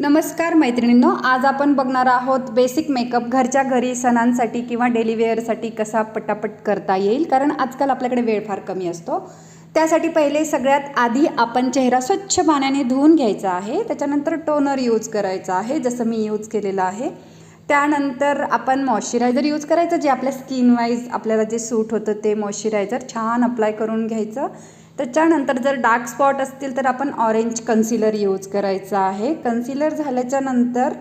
नमस्कार मैत्रिणींनो, आज आपण बघणार आहोत बेसिक मेकअप घरच्या घरी सणांसाठी किंवा डेली वेअरसाठी कसा पटापट करता येईल। कारण आजकाल आपल्याकडे वेळ फार कमी असतो। त्यासाठी पहिले सगळ्यात आधी आपण चेहरा स्वच्छ पाण्याने धुवून घ्यायचा आहे। त्याच्यानंतर टोनर यूज करायचा आहे, जसं मी यूज केलेला आहे। त्यानंतर आपण मॉइश्चरायझर यूज करायचं, जे आपल्या स्किन वाईज आपल्याला जे सूट होतं ते मॉइश्चरायझर छान अप्लाय करून घ्यायचं। त्याच्यानंतर जर डार्क स्पॉट असतील तर आपण ऑरेंज कन्सिलर यूज करायचा आहे। कन्सिलर झाल्याच्या नंतर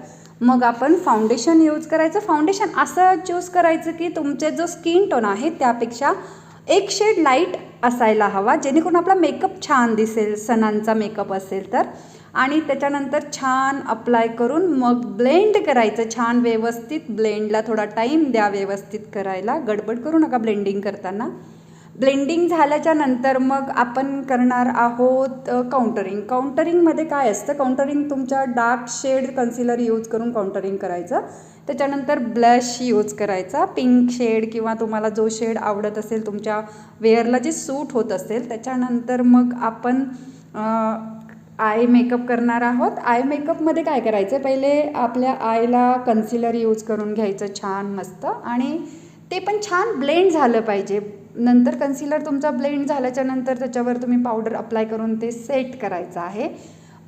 मग आपण फाउंडेशन यूज करायचं। फाउंडेशन असं चूज करायचं की तुमचे जो स्किन टोन आहे त्यापेक्षा एक शेड लाईट असायला हवा, जेणेकरून आपला मेकअप छान दिसेल, सणांचा मेकअप असेल तर। आणि त्याच्यानंतर छान अप्लाय करून मग ब्लेंड करायचं छान व्यवस्थित। ब्लेंडला थोडा टाईम द्या व्यवस्थित करायला, गडबड करू नका ब्लेंडिंग करताना। ब्लेंडिंग झाल्याच्या नंतर मग आपण करणार आहोत काउंटरिंग। काउंटरिंगमध्ये काय असतं, काउंटरिंग तुमच्या डार्क शेड कन्सिलर यूज करून काउंटरिंग करायचं। त्याच्यानंतर ब्लश यूज करायचा, पिंक शेड किंवा तुम्हाला जो शेड आवडत असेल, तुमच्या वेअरला जे सूट होत असेल। त्याच्यानंतर मग आपण आय मेकअप करणार आहोत। आय मेकअपमध्ये काय करायचं, पहिले आपल्या आयला कन्सिलर यूज करून घ्यायचं छान मस्त, आणि ते पण छान ब्लेंड झालं पाहिजे। नंतर कन्सिलर तुमचा ब्लेंड झाल्याच्या नंतर त्याच्यावर तुम्ही पावडर अप्लाय करून ते सेट करायचं आहे।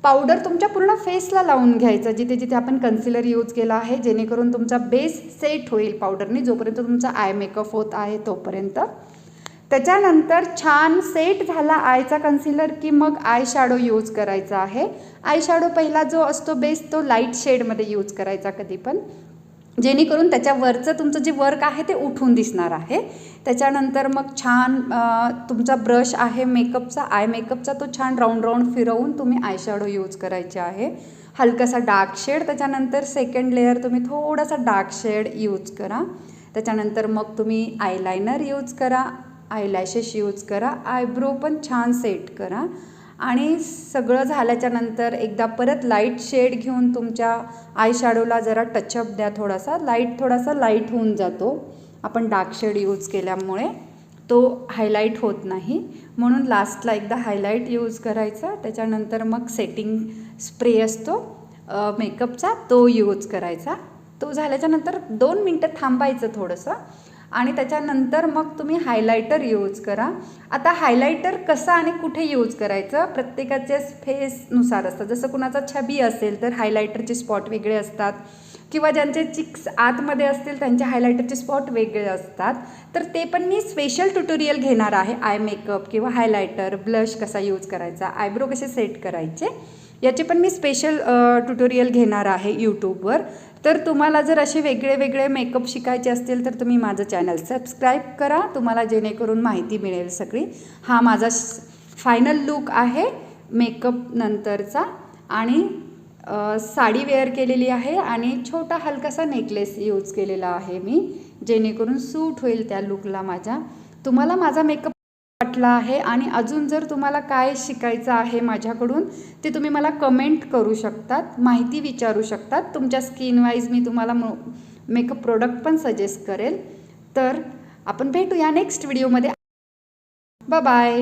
पावडर तुमच्या पूर्ण फेसला लावून घ्यायचं, जिथे जिथे आपण कन्सिलर यूज केला आहे, जेणेकरून तुमचा बेस सेट होईल पावडरने, जोपर्यंत तुमचा आय मेकअप होत आहे तोपर्यंत। त्याच्यानंतर छान सेट झाला आयचा कन्सिलर की मग आय शॅडो यूज करायचा आहे। आय शॅडो पहिला जो असतो बेस तो लाईट शेडमध्ये यूज करायचा कधी पण, जेणेकरून त्याच्यावरचं तुमचं जे वर्क आहे ते उठून दिसणार आहे। त्याच्यानंतर मग छान तुमचा ब्रश आहे मेकअपचा, आय मेकअपचा, तो छान राऊंड राऊंड फिरवून तुम्ही आय शॅडो यूज करायचे आहे, हलकासा डार्क शेड। त्याच्यानंतर सेकंड लेअर तुम्ही थोडासा डार्क शेड यूज करा। त्याच्यानंतर मग तुम्ही आयलायनर यूज करा, आयलॅशेस यूज करा, आयब्रो पण छान सेट करा। आणि सगळं झाल्याच्या नंतर एकदा परत लाईट शेड घेऊन तुमच्या आय शॅडोला जरा टचअप द्या, थोडासा लाईट होऊन जातो आपण डार्क शेड यूज केल्यामुळे, तो हायलाईट होत नाही, म्हणून लास्टला एकदा हायलाईट यूज करायचा। त्याच्यानंतर मग सेटिंग स्प्रे असतो मेकअपचा, तो यूज करायचा। तो झाल्याच्यानंतर 2 मिनटं थांबायचं थोडंसं, आणि त्याच्यानंतर मग तुम्ही हायलायटर यूज करा। आता हायलायटर कसं आणि कुठे यूज करायचं प्रत्येकाच्या फेसनुसार असतं। जसं कुणाचा छबी असेल तर हायलायटरचे स्पॉट वेगळे असतात, किंवा ज्यांचे चिक्स आतमध्ये असतील त्यांचे हायलायटरचे स्पॉट वेगळे असतात। तर ते पण मी स्पेशल ट्युटोरियल घेणार आहे, आय मेकअप किंवा हायलायटर, ब्लश कसा यूज करायचा, आयब्रो कसे सेट करायचे, याचे पण मी स्पेशल ट्युटोरियल घेणार आहे यूट्यूबवर। तर तुम्हाला जर असे वेगळे वेगळे मेकअप शिकायचे असतील तर तुम्ही माझं चॅनल सबस्क्राईब करा, तुम्हाला जेणेकरून माहिती मिळेल सगळी। हा माझा फायनल लूक आहे मेकअप नंतरचा, आणि साडी वेअर केलेली आहे आणि छोटा हलकासा नेकलेस यूज केलेला आहे मी, जेणेकरून सूट होईल त्या लूकला माझ्या। तुम्हाला माझा मेकअप वाटला आहे आणि अजून जर तुम्हाला काय शिकायचं आहे माझ्याकडून ते तुम्ही मला कमेंट करू शकतात, माहिती विचारू शकतात। तुमच्या स्किन वाईज मी तुम्हाला मेकअप प्रोडक्ट पण सजेस्ट करेल। तर आपण भेटूया नेक्स्ट व्हिडिओमध्ये। Bye bye.